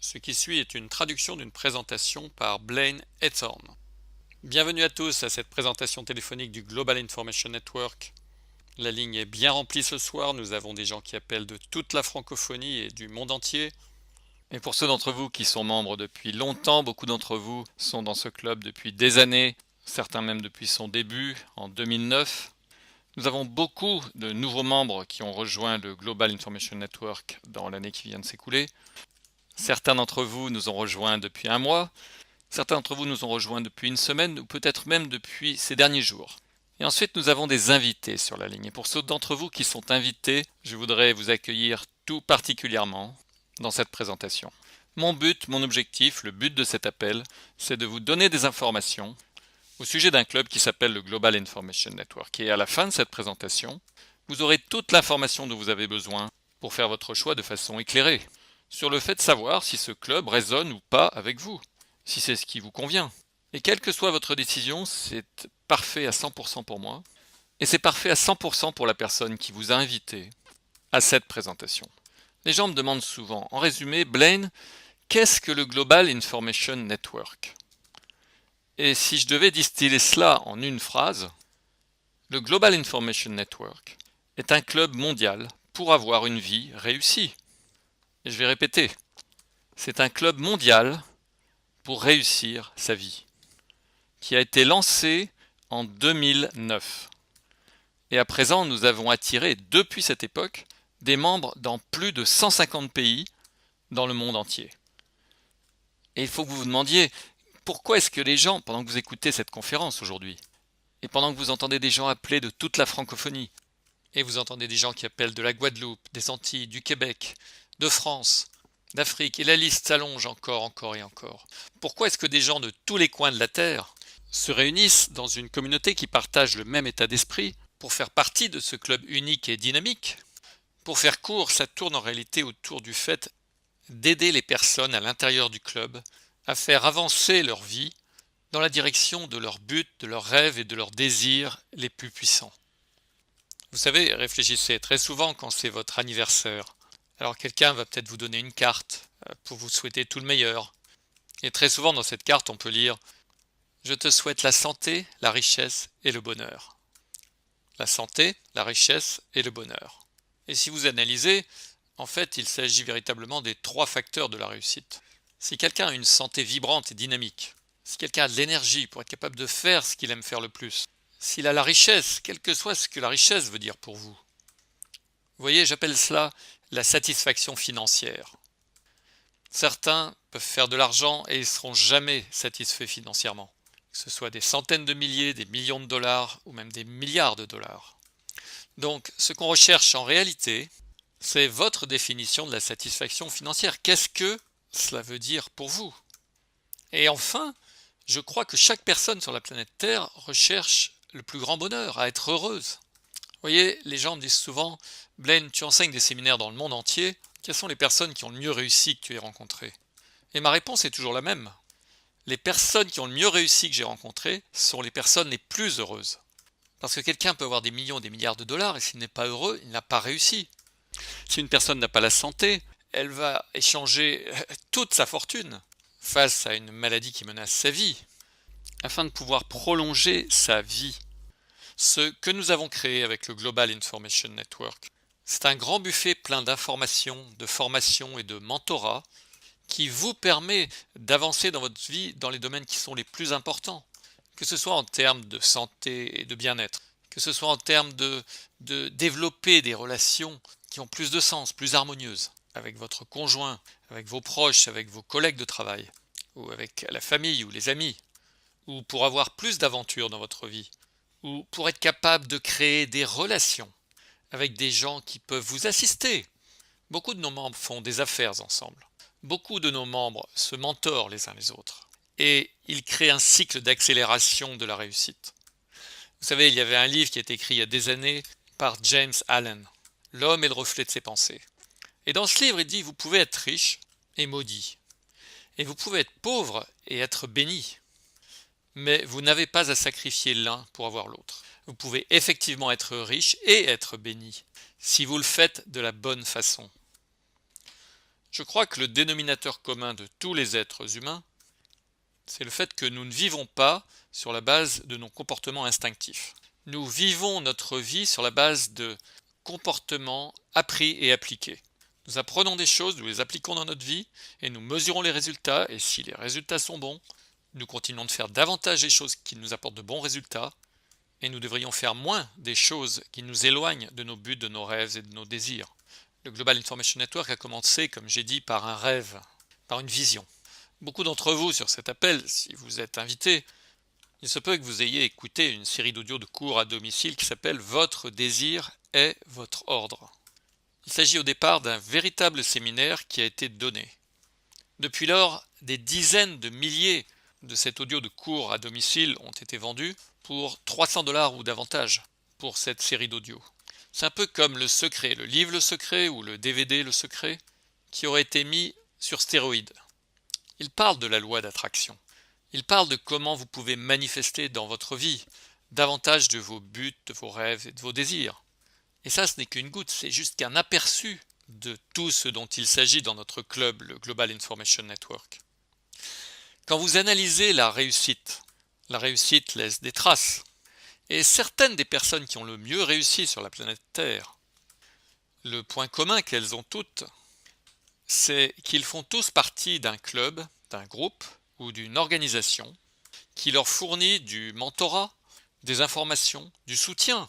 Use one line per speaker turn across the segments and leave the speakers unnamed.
Ce qui suit est une traduction d'une présentation par Blaine Ethorn. Bienvenue à tous à cette présentation téléphonique du Global Information Network. La ligne est bien remplie ce soir, nous avons des gens qui appellent de toute la francophonie et du monde entier. Et pour ceux d'entre vous qui sont membres depuis longtemps, beaucoup d'entre vous sont dans ce club depuis des années, certains même depuis son début, en 2009. Nous avons beaucoup de nouveaux membres qui ont rejoint le Global Information Network dans l'année qui vient de s'écouler. Certains d'entre vous nous ont rejoints depuis un mois, certains d'entre vous nous ont rejoints depuis une semaine ou peut-être même depuis ces derniers jours. Et ensuite nous avons des invités sur la ligne. Et pour ceux d'entre vous qui sont invités, je voudrais vous accueillir tout particulièrement dans cette présentation. Mon but, mon objectif, le but de cet appel, c'est de vous donner des informations au sujet d'un club qui s'appelle le Global Information Network. Et à la fin de cette présentation, vous aurez toute l'information dont vous avez besoin pour faire votre choix de façon éclairée sur le fait de savoir si ce club résonne ou pas avec vous, si c'est ce qui vous convient. Et quelle que soit votre décision, c'est parfait à 100% pour moi, et c'est parfait à 100% pour la personne qui vous a invité à cette présentation. Les gens me demandent souvent, en résumé, Blaine, qu'est-ce que le Global Information Network ? Et si je devais distiller cela en une phrase, le Global Information Network est un club mondial pour avoir une vie réussie. Et je vais répéter, c'est un club mondial pour réussir sa vie, qui a été lancé en 2009. Et à présent, nous avons attiré, depuis cette époque, des membres dans plus de 150 pays dans le monde entier. Et il faut que vous vous demandiez, pourquoi est-ce que les gens, pendant que vous écoutez cette conférence aujourd'hui, et pendant que vous entendez des gens appeler de toute la francophonie, et vous entendez des gens qui appellent de la Guadeloupe, des Antilles, du Québec, de France, d'Afrique, et la liste s'allonge encore et encore. Pourquoi est-ce que des gens de tous les coins de la Terre se réunissent dans une communauté qui partage le même état d'esprit pour faire partie de ce club unique et dynamique? Pour faire court, ça tourne en réalité autour du fait d'aider les personnes à l'intérieur du club à faire avancer leur vie dans la direction de leurs buts, de leurs rêves et de leurs désirs les plus puissants. Vous savez, réfléchissez, très souvent quand c'est votre anniversaire, alors quelqu'un va peut-être vous donner une carte pour vous souhaiter tout le meilleur. Et très souvent dans cette carte, on peut lire « Je te souhaite la santé, la richesse et le bonheur ». La santé, la richesse et le bonheur. Et si vous analysez, en fait, il s'agit véritablement des trois facteurs de la réussite. Si quelqu'un a une santé vibrante et dynamique, si quelqu'un a de l'énergie pour être capable de faire ce qu'il aime faire le plus, s'il a la richesse, quel que soit ce que la richesse veut dire pour vous. Vous voyez, j'appelle cela la satisfaction financière. Certains peuvent faire de l'argent et ils ne seront jamais satisfaits financièrement. Que ce soit des centaines de milliers, des millions de dollars ou même des milliards de dollars. Donc, ce qu'on recherche en réalité, c'est votre définition de la satisfaction financière. Qu'est-ce que cela veut dire pour vous? Et enfin, je crois que chaque personne sur la planète Terre recherche le plus grand bonheur, à être heureuse. Vous voyez, les gens me disent souvent « Blaine, tu enseignes des séminaires dans le monde entier, quelles sont les personnes qui ont le mieux réussi que tu aies rencontrées ?» Et ma réponse est toujours la même. Les personnes qui ont le mieux réussi que j'ai rencontrées sont les personnes les plus heureuses. Parce que quelqu'un peut avoir des millions, des milliards de dollars et s'il n'est pas heureux, il n'a pas réussi. Si une personne n'a pas la santé, elle va échanger toute sa fortune face à une maladie qui menace sa vie, afin de pouvoir prolonger sa vie. Ce que nous avons créé avec le Global Information Network, c'est un grand buffet plein d'informations, de formations et de mentorat qui vous permet d'avancer dans votre vie dans les domaines qui sont les plus importants, que ce soit en termes de santé et de bien-être, que ce soit en termes de développer des relations qui ont plus de sens, plus harmonieuses, avec votre conjoint, avec vos proches, avec vos collègues de travail, ou avec la famille ou les amis, ou pour avoir plus d'aventures dans votre vie, ou pour être capable de créer des relations avec des gens qui peuvent vous assister. Beaucoup de nos membres font des affaires ensemble. Beaucoup de nos membres se mentorent les uns les autres. Et ils créent un cycle d'accélération de la réussite. Vous savez, il y avait un livre qui a été écrit il y a des années par James Allen, L'homme est le reflet de ses pensées. Et dans ce livre, il dit, vous pouvez être riche et maudit. Et vous pouvez être pauvre et être béni. Mais vous n'avez pas à sacrifier l'un pour avoir l'autre. Vous pouvez effectivement être riche et être béni, si vous le faites de la bonne façon. Je crois que le dénominateur commun de tous les êtres humains, c'est le fait que nous ne vivons pas sur la base de nos comportements instinctifs. Nous vivons notre vie sur la base de comportements appris et appliqués. Nous apprenons des choses, nous les appliquons dans notre vie et nous mesurons les résultats, et si les résultats sont bons, nous continuons de faire davantage des choses qui nous apportent de bons résultats et nous devrions faire moins des choses qui nous éloignent de nos buts, de nos rêves et de nos désirs. Le Global Information Network a commencé, comme j'ai dit, par un rêve, par une vision. Beaucoup d'entre vous sur cet appel, si vous êtes invités, il se peut que vous ayez écouté une série d'audios de cours à domicile qui s'appelle « Votre désir est votre ordre ». Il s'agit au départ d'un véritable séminaire qui a été donné. Depuis lors, des dizaines de milliers de cet audio de cours à domicile ont été vendus pour 300 $ ou davantage pour cette série d'audio. C'est un peu comme Le Secret, le livre Le Secret ou le DVD Le Secret, qui aurait été mis sur stéroïdes. Il parle de la loi d'attraction. Il parle de comment vous pouvez manifester dans votre vie davantage de vos buts, de vos rêves et de vos désirs. Et ça, ce n'est qu'une goutte, c'est juste qu'un aperçu de tout ce dont il s'agit dans notre club, le Global Information Network. Quand vous analysez la réussite laisse des traces. Et certaines des personnes qui ont le mieux réussi sur la planète Terre, le point commun qu'elles ont toutes, c'est qu'ils font tous partie d'un club, d'un groupe ou d'une organisation qui leur fournit du mentorat, des informations, du soutien.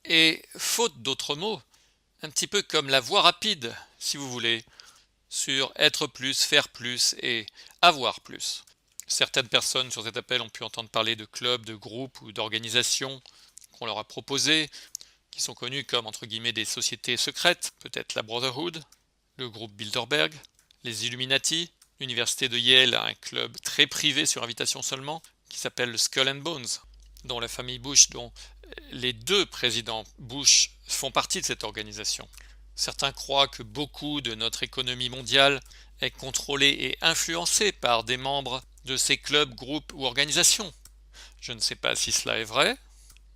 Et faute d'autres mots, un petit peu comme la voie rapide, si vous voulez, sur être plus, faire plus et avoir plus. Certaines personnes sur cet appel ont pu entendre parler de clubs, de groupes ou d'organisations qu'on leur a proposées, qui sont connues comme entre guillemets des sociétés secrètes, peut-être la Brotherhood, le groupe Bilderberg, les Illuminati. L'université de Yale a un club très privé sur invitation seulement, qui s'appelle le Skull and Bones, dont la famille Bush, dont les deux présidents Bush font partie de cette organisation. Certains croient que beaucoup de notre économie mondiale est contrôlée et influencée par des membres de ces clubs, groupes ou organisations. Je ne sais pas si cela est vrai.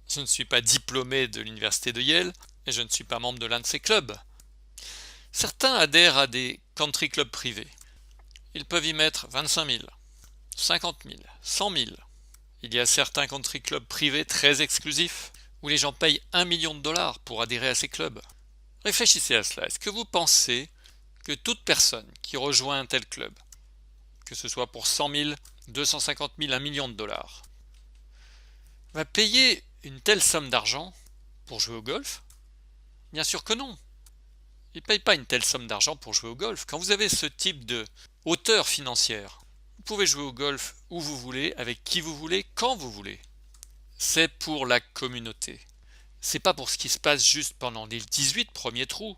Je ne suis pas diplômé de l'université de Yale et je ne suis pas membre de l'un de ces clubs. Certains adhèrent à des country clubs privés. Ils peuvent y mettre 25 000, 50 000, 100 000. Il y a certains country clubs privés très exclusifs où les gens payent 1 million de $ pour adhérer à ces clubs. Réfléchissez à cela. Est-ce que vous pensez que toute personne qui rejoint un tel club, que ce soit pour 100 000, 250 000, 1 million de $, va payer une telle somme d'argent pour jouer au golf? Bien sûr que non. Il ne paye pas une telle somme d'argent pour jouer au golf. Quand vous avez ce type de hauteur financière, vous pouvez jouer au golf où vous voulez, avec qui vous voulez, quand vous voulez. C'est pour la communauté. C'est pas pour ce qui se passe juste pendant les 18 premiers trous.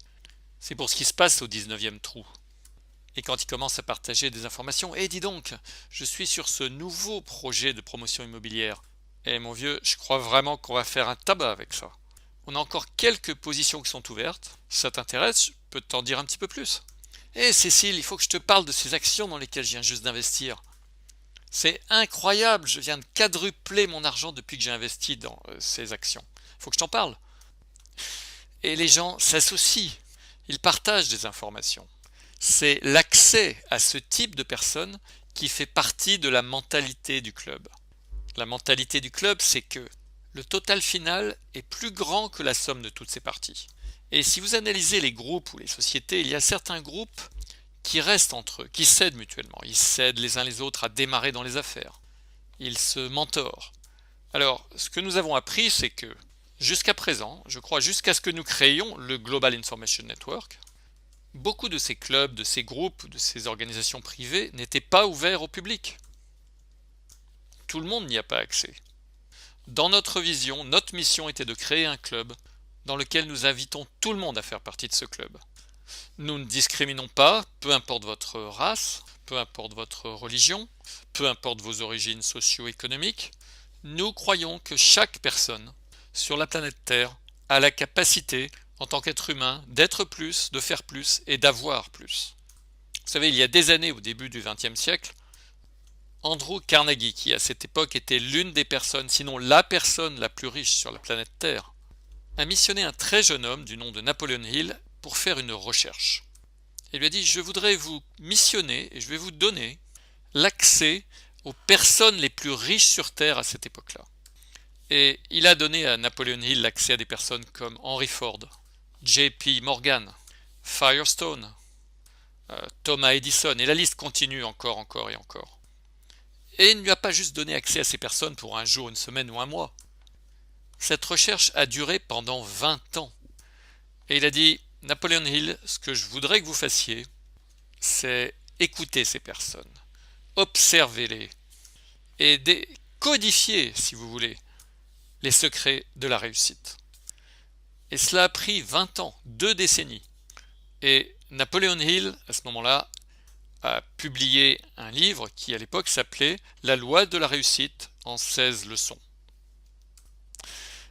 C'est pour ce qui se passe au 19e trou. Et quand il commence à partager des informations, dis donc, je suis sur ce nouveau projet de promotion immobilière. Et mon vieux, je crois vraiment qu'on va faire un tabac avec ça. On a encore quelques positions qui sont ouvertes. Si ça t'intéresse, je peux t'en dire un petit peu plus. Cécile, il faut que je te parle de ces actions dans lesquelles je viens juste d'investir. C'est incroyable, je viens de quadrupler mon argent depuis que j'ai investi dans ces actions. Il faut que je t'en parle. Et les gens s'associent, ils partagent des informations. C'est l'accès à ce type de personnes qui fait partie de la mentalité du club. La mentalité du club, c'est que le total final est plus grand que la somme de toutes ces parties. Et si vous analysez les groupes ou les sociétés, il y a certains groupes qui restent entre eux, qui s'aident mutuellement. Ils s'aident les uns les autres à démarrer dans les affaires. Ils se mentorent. Alors, ce que nous avons appris, c'est que jusqu'à présent, je crois jusqu'à ce que nous créions le Global Information Network, beaucoup de ces clubs, de ces groupes, de ces organisations privées n'étaient pas ouverts au public. Tout le monde n'y a pas accès. Dans notre vision, notre mission était de créer un club dans lequel nous invitons tout le monde à faire partie de ce club. Nous ne discriminons pas, peu importe votre race, peu importe votre religion, peu importe vos origines socio-économiques. Nous croyons que chaque personne sur la planète Terre a la capacité, en tant qu'être humain, d'être plus, de faire plus et d'avoir plus. Vous savez, il y a des années, au début du XXe siècle, Andrew Carnegie, qui à cette époque était l'une des personnes, sinon la personne la plus riche sur la planète Terre, a missionné un très jeune homme du nom de Napoleon Hill pour faire une recherche. Il lui a dit: je voudrais vous missionner et je vais vous donner l'accès aux personnes les plus riches sur Terre à cette époque-là. Et il a donné à Napoleon Hill l'accès à des personnes comme Henry Ford, J.P. Morgan, Firestone, Thomas Edison, et la liste continue encore et encore. Et il ne lui a pas juste donné accès à ces personnes pour un jour, une semaine ou un mois. Cette recherche a duré pendant 20 ans. Et il a dit: Napoleon Hill, ce que je voudrais que vous fassiez, c'est écouter ces personnes, observez-les et codifier, si vous voulez, les secrets de la réussite. Et cela a pris 20 ans, 2 décennies. Et Napoleon Hill, à ce moment-là, a publié un livre qui, à l'époque, s'appelait La loi de la réussite en 16 leçons.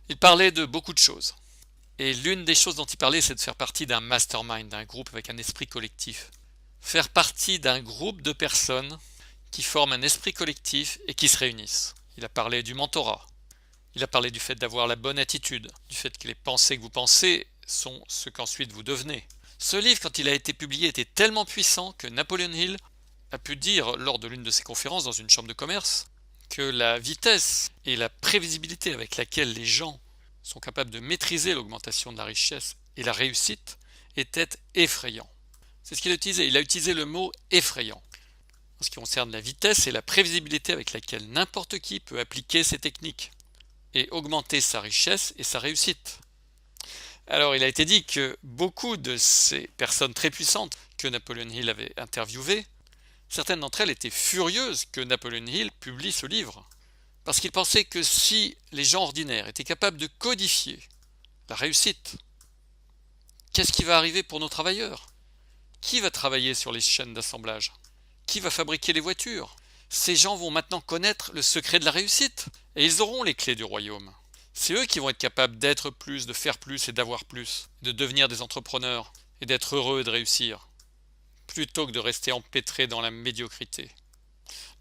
Il parlait de beaucoup de choses. Et l'une des choses dont il parlait, c'est de faire partie d'un mastermind, d'un groupe avec un esprit collectif. Faire partie d'un groupe de personnes qui forment un esprit collectif et qui se réunissent. Il a parlé du mentorat. Il a parlé du fait d'avoir la bonne attitude, du fait que les pensées que vous pensez sont ce qu'ensuite vous devenez. Ce livre, quand il a été publié, était tellement puissant que Napoleon Hill a pu dire lors de l'une de ses conférences dans une chambre de commerce que la vitesse et la prévisibilité avec laquelle les gens sont capables de maîtriser l'augmentation de la richesse et la réussite étaient effrayants. C'est ce qu'il a utilisé. Il a utilisé le mot effrayant en ce qui concerne la vitesse et la prévisibilité avec laquelle n'importe qui peut appliquer ces techniques et augmenter sa richesse et sa réussite. Alors il a été dit que beaucoup de ces personnes très puissantes que Napoleon Hill avait interviewées, certaines d'entre elles étaient furieuses que Napoleon Hill publie ce livre, parce qu'ils pensaient que si les gens ordinaires étaient capables de codifier la réussite, qu'est-ce qui va arriver pour nos travailleurs? Qui va travailler sur les chaînes d'assemblage? Qui va fabriquer les voitures? Ces gens vont maintenant connaître le secret de la réussite et ils auront les clés du royaume. C'est eux qui vont être capables d'être plus, de faire plus et d'avoir plus, de devenir des entrepreneurs et d'être heureux et de réussir, plutôt que de rester empêtrés dans la médiocrité.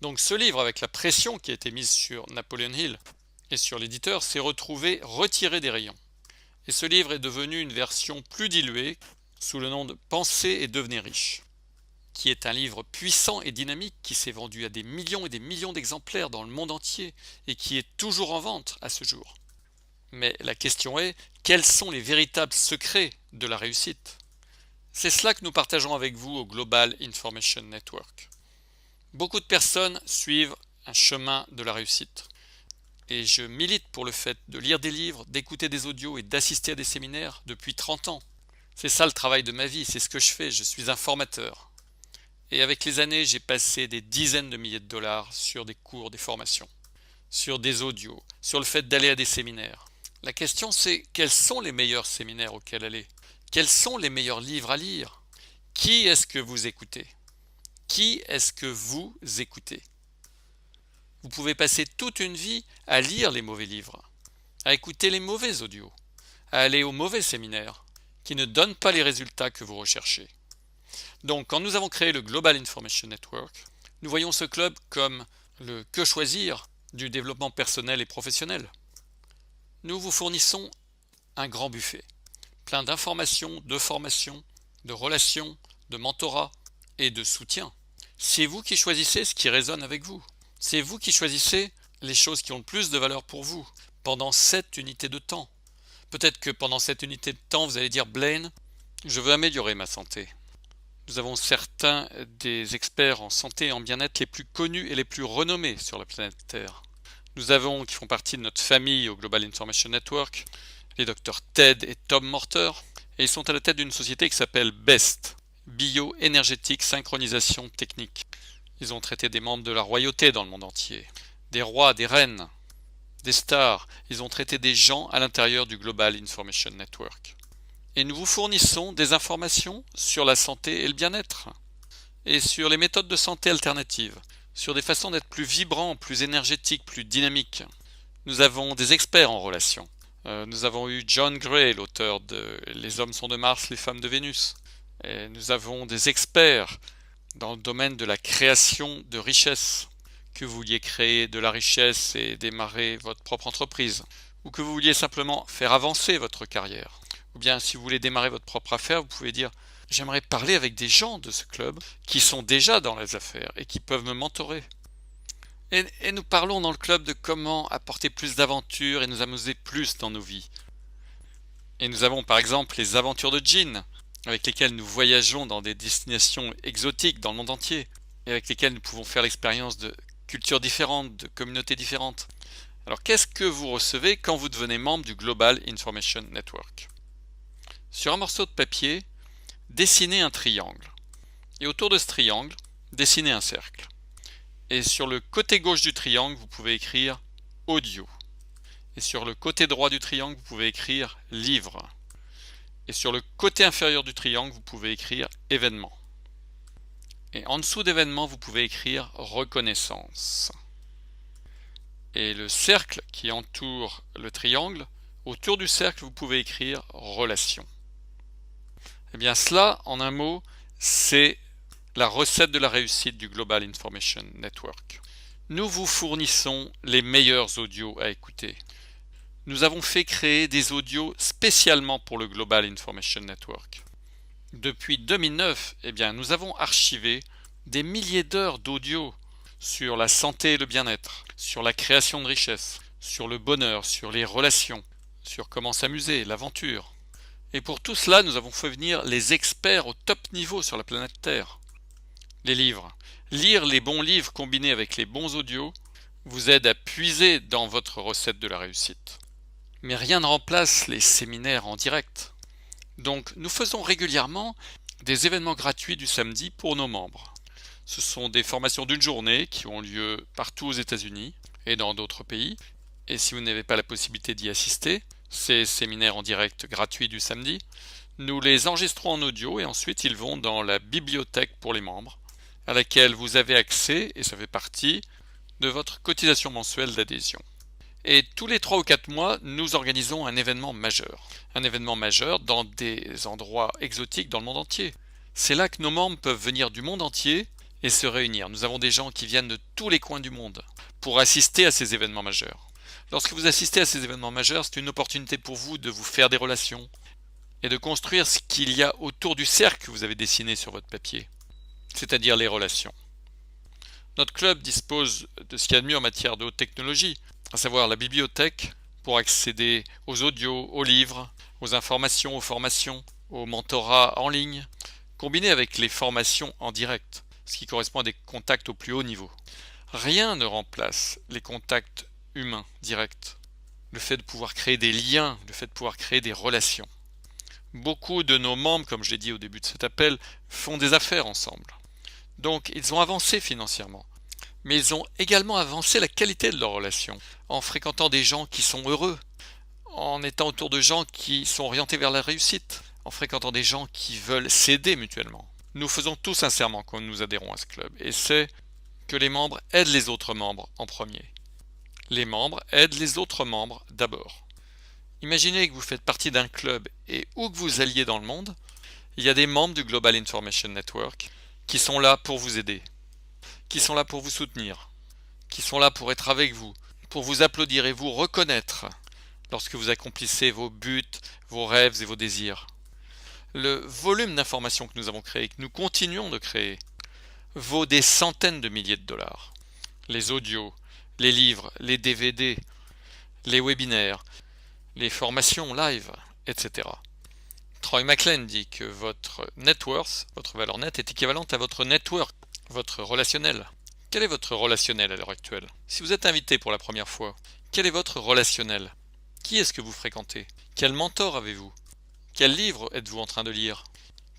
Donc ce livre, avec la pression qui a été mise sur Napoleon Hill et sur l'éditeur, s'est retrouvé retiré des rayons. Et ce livre est devenu une version plus diluée sous le nom de Penser et devenir riche, qui est un livre puissant et dynamique qui s'est vendu à des millions et des millions d'exemplaires dans le monde entier et qui est toujours en vente à ce jour. Mais la question est, quels sont les véritables secrets de la réussite? C'est cela que nous partageons avec vous au Global Information Network. Beaucoup de personnes suivent un chemin de la réussite. Et je milite pour le fait de lire des livres, d'écouter des audios et d'assister à des séminaires depuis 30 ans. C'est ça le travail de ma vie, c'est ce que je fais, je suis un formateur. Et avec les années, j'ai passé des dizaines de milliers de dollars sur des cours, des formations, sur des audios, sur le fait d'aller à des séminaires. La question c'est, quels sont les meilleurs séminaires auxquels aller? Quels sont les meilleurs livres à lire? Qui est-ce que vous écoutez? Qui est-ce que vous écoutez? Vous pouvez passer toute une vie à lire les mauvais livres, à écouter les mauvais audios, à aller aux mauvais séminaires, qui ne donnent pas les résultats que vous recherchez. Donc, quand nous avons créé le Global Information Network, nous voyons ce club comme le que choisir du développement personnel et professionnel. Nous vous fournissons un grand buffet, plein d'informations, de formations, de relations, de mentorat et de soutien. C'est vous qui choisissez ce qui résonne avec vous. C'est vous qui choisissez les choses qui ont le plus de valeur pour vous pendant cette unité de temps. Peut-être que pendant cette unité de temps, vous allez dire: Blaine, je veux améliorer ma santé. Nous avons certains des experts en santé et en bien-être les plus connus et les plus renommés sur la planète Terre. Nous avons, qui font partie de notre famille au Global Information Network, les docteurs Ted et Tom Morter, et ils sont à la tête d'une société qui s'appelle BEST, Bioénergétique Synchronisation Technique. Ils ont traité des membres de la royauté dans le monde entier, des rois, des reines, des stars. Ils ont traité des gens à l'intérieur du Global Information Network. Et nous vous fournissons des informations sur la santé et le bien-être, et sur les méthodes de santé alternatives, sur des façons d'être plus vibrants, plus énergétiques, plus dynamiques. Nous avons des experts en relations. Nous avons eu John Gray, l'auteur de Les hommes sont de Mars, les femmes de Vénus. Et nous avons des experts dans le domaine de la création de richesse. Que vous vouliez créer de la richesse et démarrer votre propre entreprise, ou que vous vouliez simplement faire avancer votre carrière. Ou bien si vous voulez démarrer votre propre affaire, vous pouvez dire: J'aimerais parler avec des gens de ce club qui sont déjà dans les affaires et qui peuvent me mentorer. Et nous parlons dans le club de comment apporter plus d'aventures et nous amuser plus dans nos vies. Et nous avons par exemple les aventures de Jean, avec lesquelles nous voyageons dans des destinations exotiques dans le monde entier, et avec lesquelles nous pouvons faire l'expérience de cultures différentes, de communautés différentes. Alors qu'est-ce que vous recevez quand vous devenez membre du Global Information Network? Sur un morceau de papier, dessinez un triangle. Et autour de ce triangle, dessinez un cercle. Et sur le côté gauche du triangle, vous pouvez écrire audio. Et sur le côté droit du triangle, vous pouvez écrire livre. Et sur le côté inférieur du triangle, vous pouvez écrire événement. Et en dessous d'événement, vous pouvez écrire reconnaissance. Et le cercle qui entoure le triangle, autour du cercle, vous pouvez écrire relation. Eh bien cela, en un mot, c'est la recette de la réussite du Global Information Network. Nous vous fournissons les meilleurs audios à écouter. Nous avons fait créer des audios spécialement pour le Global Information Network. Depuis 2009, nous avons archivé des milliers d'heures d'audio sur la santé et le bien-être, sur la création de richesses, sur le bonheur, sur les relations, sur comment s'amuser, l'aventure. Et pour tout cela, nous avons fait venir les experts au top niveau sur la planète Terre. Les livres. Lire les bons livres combinés avec les bons audios vous aide à puiser dans votre recette de la réussite. Mais rien ne remplace les séminaires en direct. Donc nous faisons régulièrement des événements gratuits du samedi pour nos membres. Ce sont des formations d'une journée qui ont lieu partout aux États-Unis et dans d'autres pays. Et si vous n'avez pas la possibilité d'y assister, ces séminaires en direct gratuits du samedi, nous les enregistrons en audio et ensuite ils vont dans la bibliothèque pour les membres, à laquelle vous avez accès et ça fait partie de votre cotisation mensuelle d'adhésion. Et tous les 3 ou 4 mois, nous organisons un événement majeur. Un événement majeur dans des endroits exotiques dans le monde entier. C'est là que nos membres peuvent venir du monde entier et se réunir. Nous avons des gens qui viennent de tous les coins du monde pour assister à ces événements majeurs. Lorsque vous assistez à ces événements majeurs, c'est une opportunité pour vous de vous faire des relations et de construire ce qu'il y a autour du cercle que vous avez dessiné sur votre papier, c'est-à-dire les relations. Notre club dispose de ce qu'il y a de mieux en matière de haute technologie, à savoir la bibliothèque pour accéder aux audios, aux livres, aux informations, aux formations, au mentorat en ligne, combiné avec les formations en direct, ce qui correspond à des contacts au plus haut niveau. Rien ne remplace les contacts humains directs, le fait de pouvoir créer des liens, le fait de pouvoir créer des relations. Beaucoup de nos membres, comme je l'ai dit au début de cet appel, font des affaires ensemble. Donc ils ont avancé financièrement, mais ils ont également avancé la qualité de leurs relations, en fréquentant des gens qui sont heureux, en étant autour de gens qui sont orientés vers la réussite, en fréquentant des gens qui veulent s'aider mutuellement. Nous faisons tout sincèrement quand nous adhérons à ce club, et c'est que les membres aident les autres membres en premier. Les membres aident les autres membres d'abord. Imaginez que vous faites partie d'un club et où que vous alliez dans le monde, il y a des membres du Global Information Network qui sont là pour vous aider, qui sont là pour vous soutenir, qui sont là pour être avec vous, pour vous applaudir et vous reconnaître lorsque vous accomplissez vos buts, vos rêves et vos désirs. Le volume d'informations que nous avons créé, que nous continuons de créer, vaut des centaines de milliers de dollars. Les audios, les livres, les DVD, les webinaires, les formations live, etc. Troy McClain dit que votre net worth, votre valeur nette, est équivalente à votre network, votre relationnel. Quel est votre relationnel à l'heure actuelle? Si vous êtes invité pour la première fois, quel est votre relationnel? Qui est-ce que vous fréquentez? Quel mentor avez-vous? Quels livres êtes-vous en train de lire?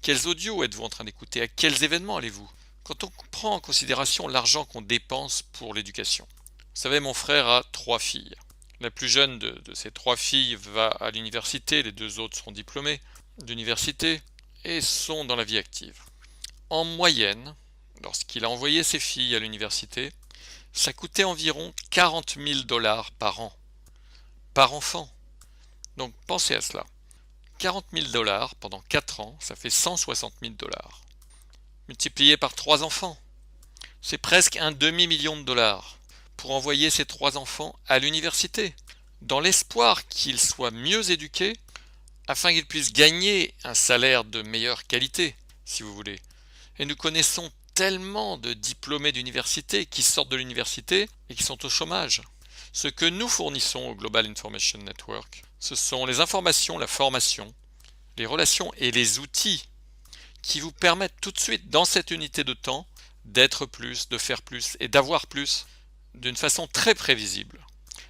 Quels audios êtes-vous en train d'écouter? À quels événements allez-vous? Quand on prend en considération l'argent qu'on dépense pour l'éducation. Vous savez, mon frère a 3 filles. La plus jeune de ces 3 filles va à l'université, les 2 autres sont diplômées d'université et sont dans la vie active. En moyenne, lorsqu'il a envoyé ses filles à l'université, ça coûtait environ 40 000 $ par an, par enfant. Donc pensez à cela. 40 000 $ pendant 4 ans, ça fait 160 000 $. Multiplié par 3 enfants, c'est presque un demi-million de dollars pour envoyer ces 3 enfants à l'université, dans l'espoir qu'ils soient mieux éduqués, afin qu'ils puissent gagner un salaire de meilleure qualité, si vous voulez. Et nous connaissons tellement de diplômés d'université qui sortent de l'université et qui sont au chômage. Ce que nous fournissons au Global Information Network, ce sont les informations, la formation, les relations et les outils qui vous permettent tout de suite, dans cette unité de temps, d'être plus, de faire plus et d'avoir plus d'une façon très prévisible.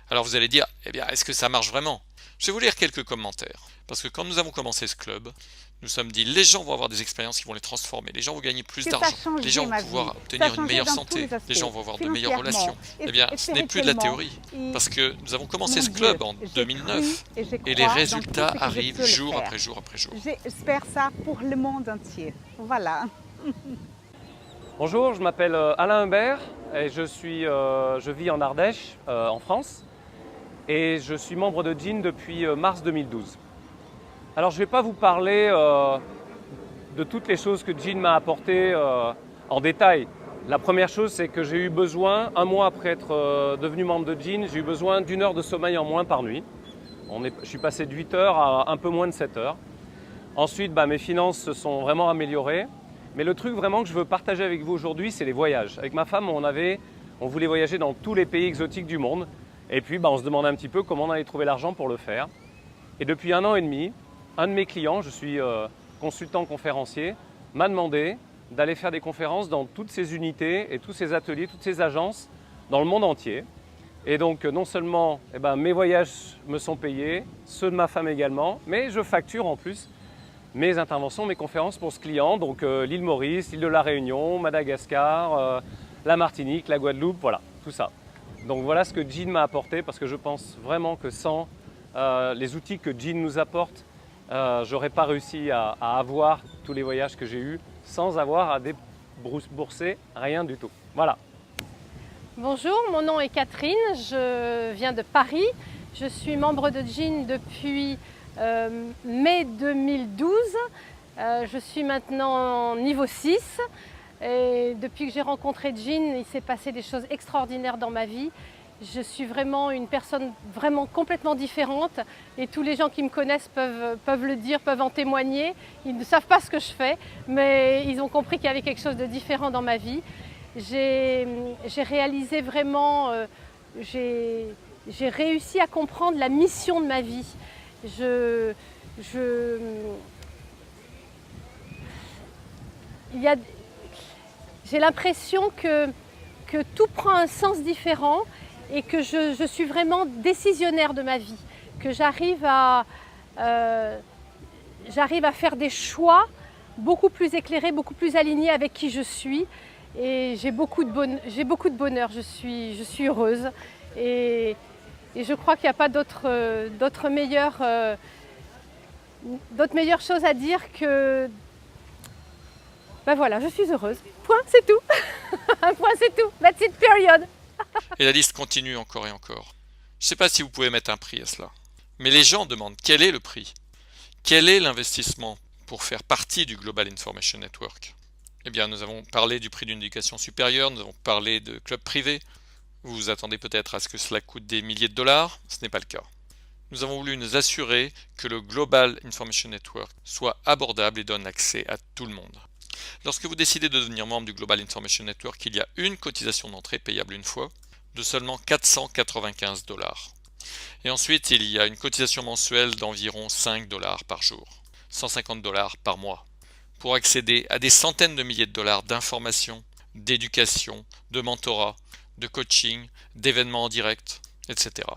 Alors vous allez dire, eh bien, est-ce que ça marche vraiment? Je vais vous lire quelques commentaires. Parce que quand nous avons commencé ce club, nous sommes dit, les gens vont avoir des expériences qui vont les transformer, les gens vont gagner plus d'argent, les gens vont pouvoir obtenir une meilleure santé, les gens vont avoir de meilleures relations. Eh bien, ce n'est plus de la théorie, parce que nous avons commencé ce club en 2009 et les résultats arrivent jour après jour après jour.
J'espère ça pour le monde entier. Voilà.
Bonjour, je m'appelle Alain Humbert et je vis en Ardèche, en France, et je suis membre de Gin depuis mars 2012. Alors je ne vais pas vous parler de toutes les choses que Gin m'a apportées en détail. La première chose, c'est que j'ai eu besoin, un mois après être devenu membre de Gin, j'ai eu besoin d'1 heure de sommeil en moins par nuit. Je suis passé de 8 heures à un peu moins de 7 heures. Ensuite, mes finances se sont vraiment améliorées. Mais le truc vraiment que je veux partager avec vous aujourd'hui, c'est les voyages. Avec ma femme, on voulait voyager dans tous les pays exotiques du monde. Et puis, on se demandait un petit peu comment on allait trouver l'argent pour le faire. Et depuis 1 an et demi, un de mes clients, je suis consultant conférencier, m'a demandé d'aller faire des conférences dans toutes ces unités et tous ces ateliers, toutes ces agences dans le monde entier. Et donc, non seulement mes voyages me sont payés, ceux de ma femme également, mais je facture en plus mes interventions, mes conférences pour ce client, donc l'île Maurice, l'île de la Réunion, Madagascar, la Martinique, la Guadeloupe, voilà, tout ça. Donc voilà ce que Gin m'a apporté, parce que je pense vraiment que sans les outils que Gin nous apporte, j'aurais pas réussi à avoir tous les voyages que j'ai eus sans avoir à débourser rien du tout. Voilà.
Bonjour, mon nom est Catherine, je viens de Paris. Je suis membre de Gin depuis mai 2012. Je suis maintenant niveau 6. Et depuis que j'ai rencontré Gin, il s'est passé des choses extraordinaires dans ma vie. Je suis vraiment une personne vraiment complètement différente et tous les gens qui me connaissent peuvent le dire, peuvent en témoigner. Ils ne savent pas ce que je fais, mais ils ont compris qu'il y avait quelque chose de différent dans ma vie. J'ai réalisé vraiment, j'ai réussi à comprendre la mission de ma vie. J'ai l'impression que tout prend un sens différent et que je suis vraiment décisionnaire de ma vie, que j'arrive à faire des choix beaucoup plus éclairés, beaucoup plus alignés avec qui je suis. Et j'ai beaucoup de bonheur, je suis heureuse et je crois qu'il n'y a pas d'autre meilleure chose à dire que voilà, je suis heureuse. Point, c'est tout. Un point, c'est tout. That's it, period.
Et la liste continue encore et encore. Je ne sais pas si vous pouvez mettre un prix à cela. Mais les gens demandent quel est le prix? Quel est l'investissement pour faire partie du Global Information Network? Eh bien, nous avons parlé du prix d'une éducation supérieure, nous avons parlé de clubs privés. Vous vous attendez peut-être à ce que cela coûte des milliers de dollars, ce n'est pas le cas. Nous avons voulu nous assurer que le Global Information Network soit abordable et donne accès à tout le monde. Lorsque vous décidez de devenir membre du Global Information Network, il y a une cotisation d'entrée payable une fois de seulement 495 dollars. Et ensuite, il y a une cotisation mensuelle d'environ 5 dollars par jour, 150 dollars par mois, pour accéder à des centaines de milliers de dollars d'informations, d'éducation, de mentorat, de coaching, d'événements en direct, etc.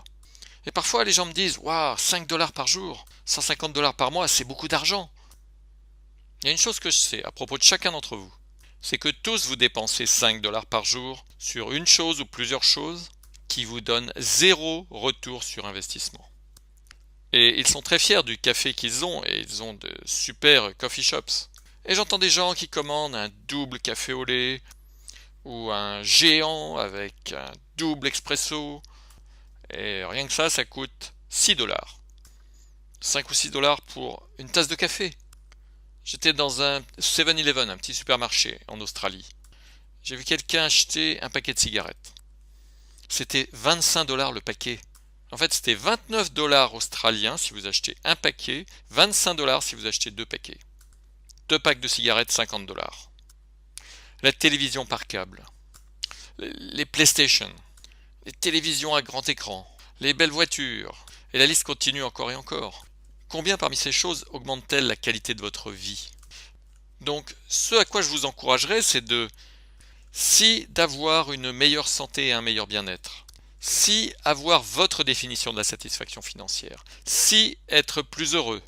Et parfois, les gens me disent « Waouh, 5 dollars par jour, 150 dollars par mois, c'est beaucoup d'argent !» Il y a une chose que je sais à propos de chacun d'entre vous, c'est que tous vous dépensez 5 dollars par jour sur une chose ou plusieurs choses qui vous donnent 0 retour sur investissement. Et ils sont très fiers du café qu'ils ont, et ils ont de super coffee shops. Et j'entends des gens qui commandent un double café au lait, ou un géant avec un double expresso, et rien que ça coûte 6 dollars. 5 ou 6 dollars pour une tasse de café. J'étais dans un 7-Eleven, un petit supermarché en Australie. J'ai vu quelqu'un acheter un paquet de cigarettes. C'était 25 dollars le paquet. En fait, c'était 29 dollars australiens si vous achetez un paquet, 25 dollars si vous achetez 2 paquets. 2 packs de cigarettes 50 $. La télévision par câble, les PlayStation, les télévisions à grand écran, les belles voitures, et la liste continue encore et encore. Combien parmi ces choses augmentent-elles la qualité de votre vie? Donc, ce à quoi je vous encouragerais, c'est d'avoir une meilleure santé et un meilleur bien-être, si avoir votre définition de la satisfaction financière, si être plus heureux,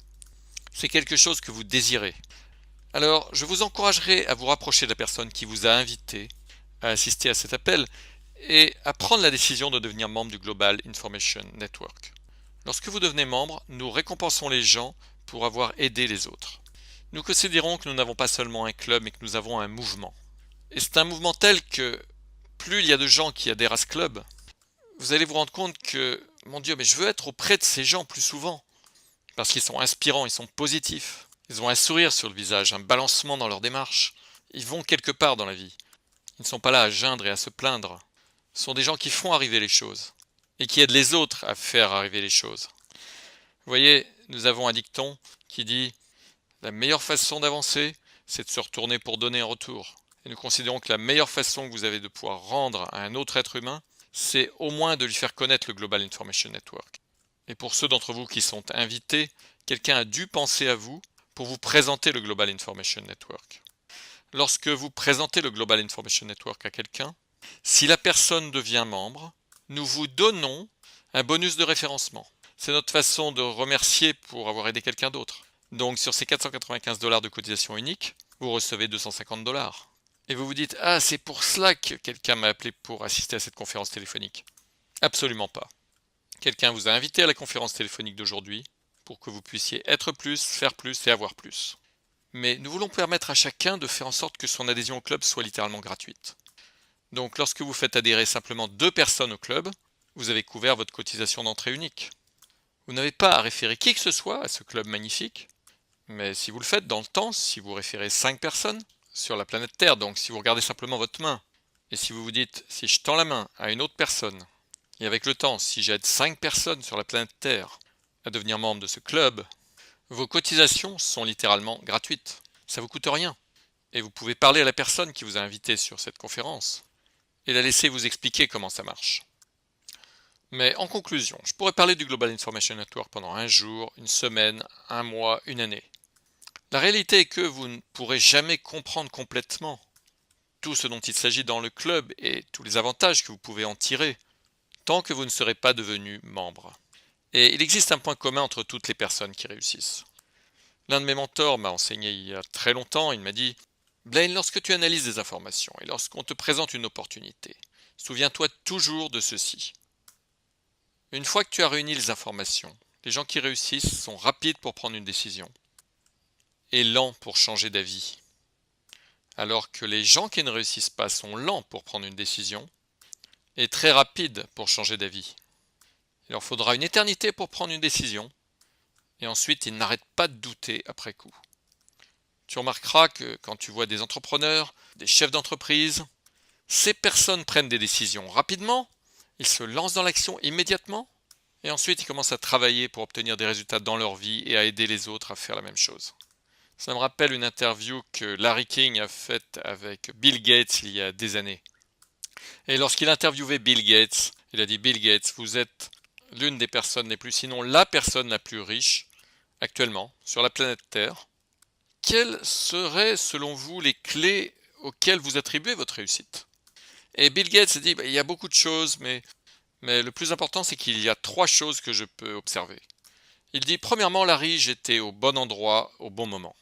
c'est quelque chose que vous désirez. Alors, je vous encouragerai à vous rapprocher de la personne qui vous a invité à assister à cet appel et à prendre la décision de devenir membre du Global Information Network. Lorsque vous devenez membre, nous récompensons les gens pour avoir aidé les autres. Nous considérons que nous n'avons pas seulement un club, mais que nous avons un mouvement. Et c'est un mouvement tel que plus il y a de gens qui adhèrent à ce club, vous allez vous rendre compte que, mon Dieu, mais je veux être auprès de ces gens plus souvent. Parce qu'ils sont inspirants, ils sont positifs. Ils ont un sourire sur le visage, un balancement dans leur démarche. Ils vont quelque part dans la vie. Ils ne sont pas là à geindre et à se plaindre. Ce sont des gens qui font arriver les choses et qui aident les autres à faire arriver les choses. Vous voyez, nous avons un dicton qui dit « La meilleure façon d'avancer, c'est de se retourner pour donner en retour. » Et nous considérons que la meilleure façon que vous avez de pouvoir rendre à un autre être humain, c'est au moins de lui faire connaître le Global Information Network. Et pour ceux d'entre vous qui sont invités, quelqu'un a dû penser à vous pour vous présenter le Global Information Network. Lorsque vous présentez le Global Information Network à quelqu'un, si la personne devient membre, nous vous donnons un bonus de référencement. C'est notre façon de remercier pour avoir aidé quelqu'un d'autre. Donc sur ces 495 $ de cotisation unique, vous recevez 250 $. Et vous vous dites « Ah, c'est pour cela que quelqu'un m'a appelé pour assister à cette conférence téléphonique. » Absolument pas. Quelqu'un vous a invité à la conférence téléphonique d'aujourd'hui pour que vous puissiez être plus, faire plus et avoir plus. Mais nous voulons permettre à chacun de faire en sorte que son adhésion au club soit littéralement gratuite. Donc lorsque vous faites adhérer simplement 2 personnes au club, vous avez couvert votre cotisation d'entrée unique. Vous n'avez pas à référer qui que ce soit à ce club magnifique, mais si vous le faites dans le temps, si vous référez 5 personnes sur la planète Terre, donc si vous regardez simplement votre main, et si vous vous dites, si je tends la main à une autre personne, et avec le temps, si j'aide 5 personnes sur la planète Terre à devenir membre de ce club, vos cotisations sont littéralement gratuites. Ça ne vous coûte rien. Et vous pouvez parler à la personne qui vous a invité sur cette conférence et la laisser vous expliquer comment ça marche. Mais en conclusion, je pourrais parler du Global Information Network pendant un jour, une semaine, un mois, une année. La réalité est que vous ne pourrez jamais comprendre complètement tout ce dont il s'agit dans le club et tous les avantages que vous pouvez en tirer tant que vous ne serez pas devenu membre. Et il existe un point commun entre toutes les personnes qui réussissent. L'un de mes mentors m'a enseigné il y a très longtemps, il m'a dit « Blaine, lorsque tu analyses des informations et lorsqu'on te présente une opportunité, souviens-toi toujours de ceci. Une fois que tu as réuni les informations, les gens qui réussissent sont rapides pour prendre une décision et lents pour changer d'avis. Alors que les gens qui ne réussissent pas sont lents pour prendre une décision et très rapides pour changer d'avis. Il leur faudra une éternité pour prendre une décision et ensuite ils n'arrêtent pas de douter après coup. Tu remarqueras que quand tu vois des entrepreneurs, des chefs d'entreprise, ces personnes prennent des décisions rapidement, ils se lancent dans l'action immédiatement et ensuite ils commencent à travailler pour obtenir des résultats dans leur vie et à aider les autres à faire la même chose. Ça me rappelle une interview que Larry King a faite avec Bill Gates il y a des années. Et lorsqu'il interviewait Bill Gates, il a dit « Bill Gates, vous êtes l'une des personnes les plus, sinon la personne la plus riche actuellement sur la planète Terre. Quelles seraient selon vous les clés auxquelles vous attribuez votre réussite ?» Et Bill Gates a dit il y a beaucoup de choses, mais le plus important c'est qu'il y a 3 choses que je peux observer. Il dit premièrement, Larry, j'étais au bon endroit au bon moment.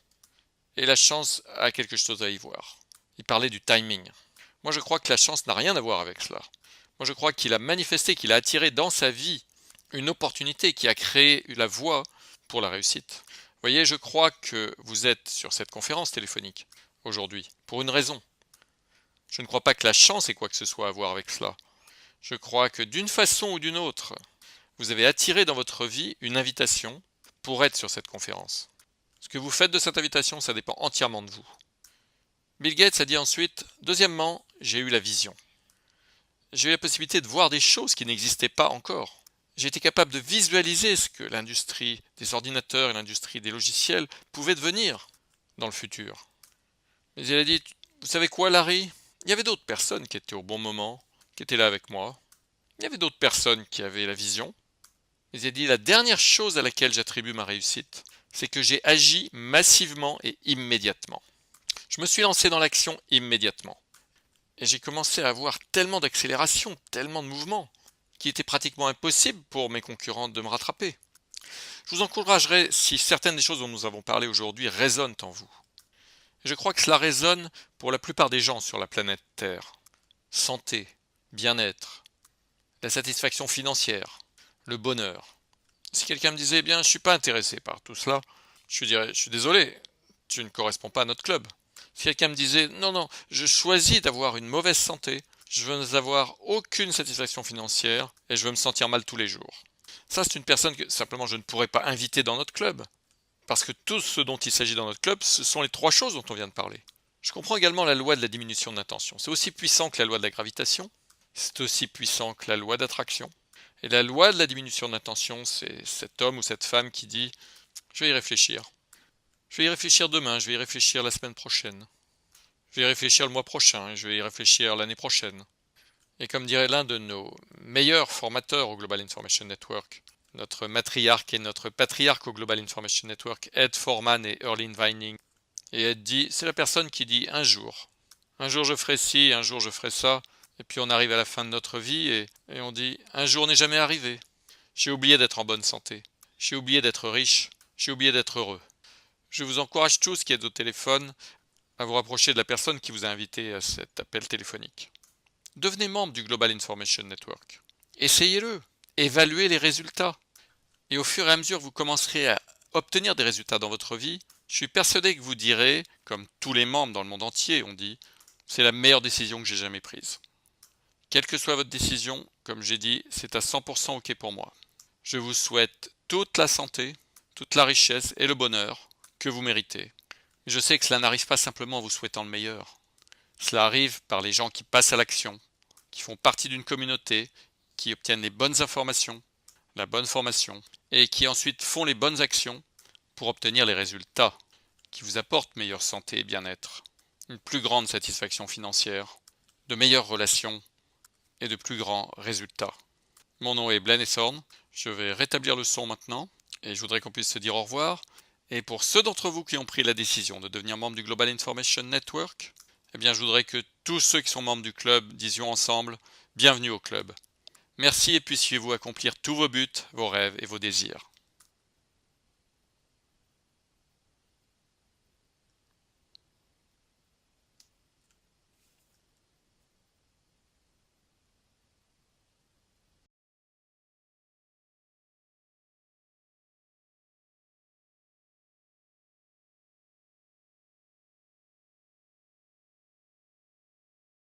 Et la chance a quelque chose à y voir. Il parlait du timing. Moi je crois que la chance n'a rien à voir avec cela. Moi je crois qu'il a manifesté, qu'il a attiré dans sa vie une opportunité qui a créé la voie pour la réussite. Vous voyez, je crois que vous êtes sur cette conférence téléphonique aujourd'hui pour une raison. Je ne crois pas que la chance ait quoi que ce soit à voir avec cela. Je crois que d'une façon ou d'une autre, vous avez attiré dans votre vie une invitation pour être sur cette conférence. Ce que vous faites de cette invitation, ça dépend entièrement de vous. Bill Gates a dit ensuite, deuxièmement, j'ai eu la vision. J'ai eu la possibilité de voir des choses qui n'existaient pas encore. J'ai été capable de visualiser ce que l'industrie des ordinateurs et l'industrie des logiciels pouvaient devenir. dans le futur. Mais il a dit, vous savez quoi Larry? Il y avait d'autres personnes qui étaient au bon moment, qui étaient là avec moi. Il y avait d'autres personnes qui avaient la vision. Mais il a dit, la dernière chose à laquelle j'attribue ma réussite, c'est que j'ai agi massivement et immédiatement. Je me suis lancé dans l'action immédiatement. Et j'ai commencé à avoir tellement d'accélération, tellement de mouvement, qu'il était pratiquement impossible pour mes concurrents de me rattraper. Je vous encouragerai, si certaines des choses dont nous avons parlé aujourd'hui résonnent en vous. Et je crois que cela résonne pour la plupart des gens sur la planète Terre. Santé, bien-être, la satisfaction financière, le bonheur. Si quelqu'un me disait, eh bien, je ne suis pas intéressé par tout cela, je dirais, je suis désolé, tu ne corresponds pas à notre club. Si quelqu'un me disait, non, non, je choisis d'avoir une mauvaise santé, je veux n'avoir aucune satisfaction financière et je veux me sentir mal tous les jours. Ça, c'est une personne que simplement je ne pourrais pas inviter dans notre club. Parce que tout ce dont il s'agit dans notre club, ce sont les trois choses dont on vient de parler. Je comprends également la loi de la diminution de l'intention. C'est aussi puissant que la loi de la gravitation. C'est aussi puissant que la loi d'attraction. Et la loi de la diminution de l'intention, c'est cet homme ou cette femme qui dit « Je vais y réfléchir. Je vais y réfléchir demain, je vais y réfléchir la semaine prochaine. Je vais y réfléchir le mois prochain, et je vais y réfléchir l'année prochaine. » Et comme dirait l'un de nos meilleurs formateurs au Global Information Network, notre matriarque et notre patriarque au Global Information Network, Ed Forman et Erlyn Vining. Et Ed dit, c'est la personne qui dit un jour je ferai ci, un jour je ferai ça, et puis on arrive à la fin de notre vie et on dit, un jour n'est jamais arrivé. J'ai oublié d'être en bonne santé, j'ai oublié d'être riche, j'ai oublié d'être heureux. Je vous encourage tous qui êtes au téléphone à vous rapprocher de la personne qui vous a invité à cet appel téléphonique. Devenez membre du Global Information Network. Essayez-le, évaluez les résultats. Et au fur et à mesure que vous commencerez à obtenir des résultats dans votre vie, je suis persuadé que vous direz, comme tous les membres dans le monde entier ont dit, c'est la meilleure décision que j'ai jamais prise. Quelle que soit votre décision, comme j'ai dit, c'est à 100% OK pour moi. Je vous souhaite toute la santé, toute la richesse et le bonheur que vous méritez. Je sais que cela n'arrive pas simplement en vous souhaitant le meilleur. Cela arrive par les gens qui passent à l'action, qui font partie d'une communauté, qui obtiennent les bonnes informations, la bonne formation, et qui ensuite font les bonnes actions pour obtenir les résultats qui vous apportent meilleure santé et bien-être, une plus grande satisfaction financière, de meilleures relations et de plus grands résultats. Mon nom est Blaine Essorn, je vais rétablir le son maintenant, et je voudrais qu'on puisse se dire au revoir. Et pour ceux d'entre vous qui ont pris la décision de devenir membre du Global Information Network, eh bien je voudrais que tous ceux qui sont membres du club disions ensemble « Bienvenue au club ». Merci et puissiez-vous accomplir tous vos buts, vos rêves et vos désirs.